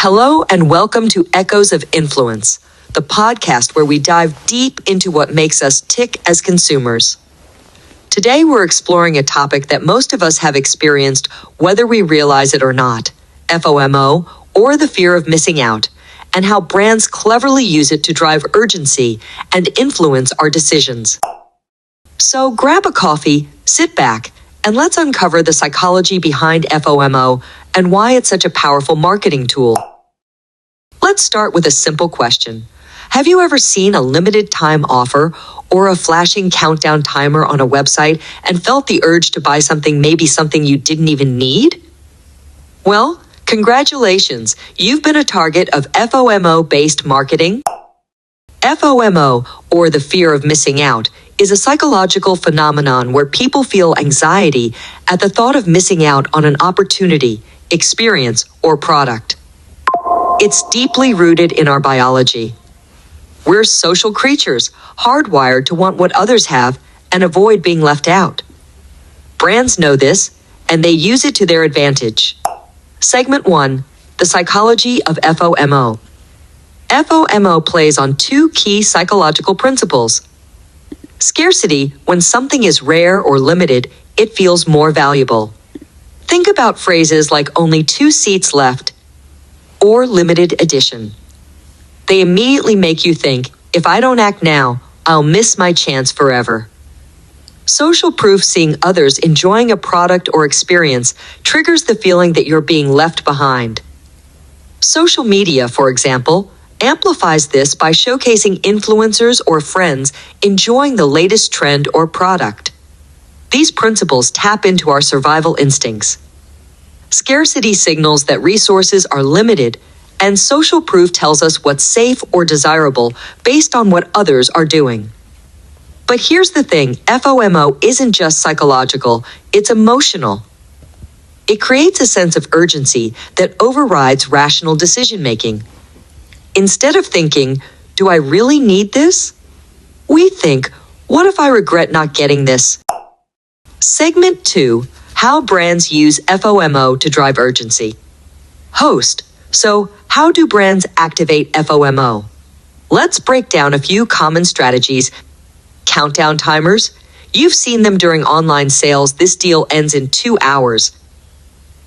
Hello and welcome to Echoes of Influence, the podcast where we dive deep into what makes us tick as consumers. Today we're exploring a topic that most of us have experienced whether we realize it or not, FOMO, or the fear of missing out, and how brands cleverly use it to drive urgency and influence our decisions. So grab a coffee, sit back, and let's uncover the psychology behind FOMO and why it's such a powerful marketing tool. Let's start with a simple question. Have you ever seen a limited time offer or a flashing countdown timer on a website and felt the urge to buy something, maybe something you didn't even need? Well, congratulations, you've been a target of FOMO-based marketing. FOMO, or the fear of missing out, is a psychological phenomenon where people feel anxiety at the thought of missing out on an opportunity, experience, or product. It's deeply rooted in our biology. We're social creatures, hardwired to want what others have and avoid being left out. Brands know this, and they use it to their advantage. Segment 1, the psychology of FOMO. FOMO plays on two key psychological principles. Scarcity, when something is rare or limited, it feels more valuable. Think about phrases like only 2 seats left or limited edition. They immediately make you think, if I don't act now, I'll miss my chance forever. Social proof seeing others enjoying a product or experience triggers the feeling that you're being left behind. Social media, for example, amplifies this by showcasing influencers or friends enjoying the latest trend or product. These principles tap into our survival instincts. Scarcity signals that resources are limited, and social proof tells us what's safe or desirable based on what others are doing. But here's the thing, FOMO isn't just psychological, it's emotional. It creates a sense of urgency that overrides rational decision-making. Instead of thinking, do I really need this? We think, what if I regret not getting this? Segment 2, how brands use FOMO to drive urgency. Host, so how do brands activate FOMO? Let's break down a few common strategies. Countdown timers. You've seen them during online sales. This deal ends in 2 hours.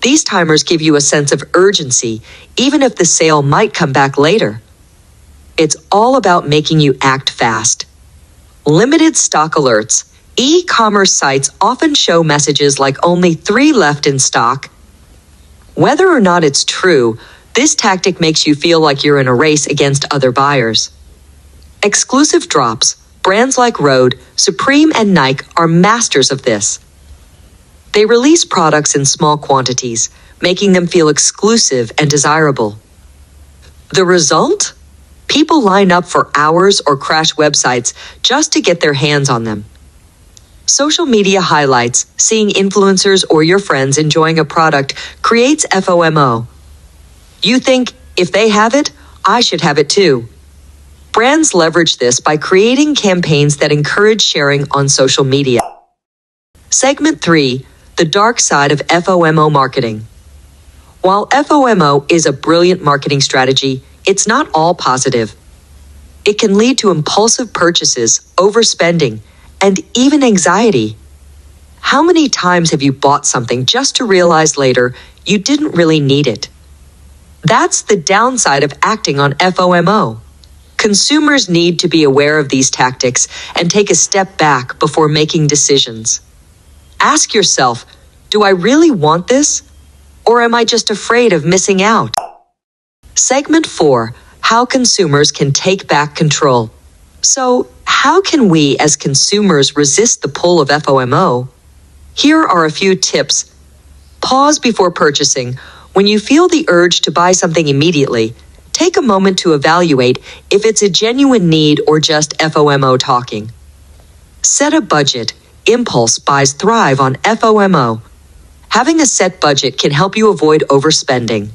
These timers give you a sense of urgency, even if the sale might come back later. It's all about making you act fast. Limited stock alerts. E-commerce sites often show messages like only 3 left in stock. Whether or not it's true, this tactic makes you feel like you're in a race against other buyers. Exclusive drops. Brands like Rode, Supreme, and Nike are masters of this. They release products in small quantities, making them feel exclusive and desirable. The result? People line up for hours or crash websites just to get their hands on them. Social media highlights, seeing influencers or your friends enjoying a product creates FOMO. You think, if they have it, I should have it too. Brands leverage this by creating campaigns that encourage sharing on social media. Segment 3, the dark side of FOMO marketing. While FOMO is a brilliant marketing strategy, it's not all positive. It can lead to impulsive purchases, overspending, and even anxiety. How many times have you bought something just to realize later you didn't really need it? That's the downside of acting on FOMO. Consumers need to be aware of these tactics and take a step back before making decisions. Ask yourself, do I really want this? Or am I just afraid of missing out? Segment 4, how consumers can take back control. So, how can we as consumers resist the pull of FOMO? Here are a few tips. Pause before purchasing. When you feel the urge to buy something immediately, take a moment to evaluate if it's a genuine need or just FOMO talking. Set a budget. Impulse buys thrive on FOMO. Having a set budget can help you avoid overspending.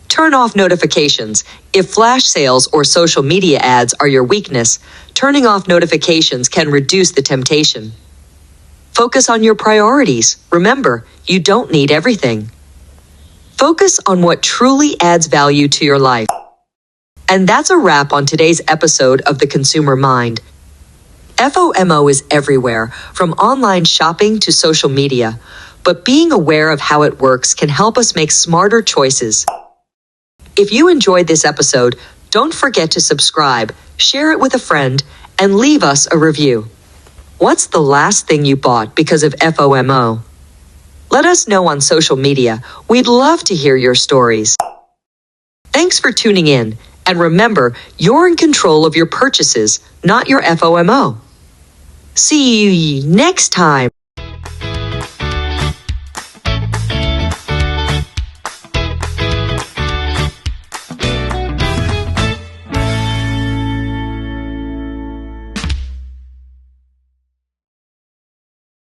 Turn off notifications. If flash sales or social media ads are your weakness, turning off notifications can reduce the temptation. Focus on your priorities. Remember, you don't need everything. Focus on what truly adds value to your life. And that's a wrap on today's episode of The Consumer Mind. FOMO is everywhere, from online shopping to social media, but being aware of how it works can help us make smarter choices. If you enjoyed this episode, don't forget to subscribe, share it with a friend, and leave us a review. What's the last thing you bought because of FOMO? Let us know on social media. We'd love to hear your stories. Thanks for tuning in, and remember, you're in control of your purchases, not your FOMO. See you next time.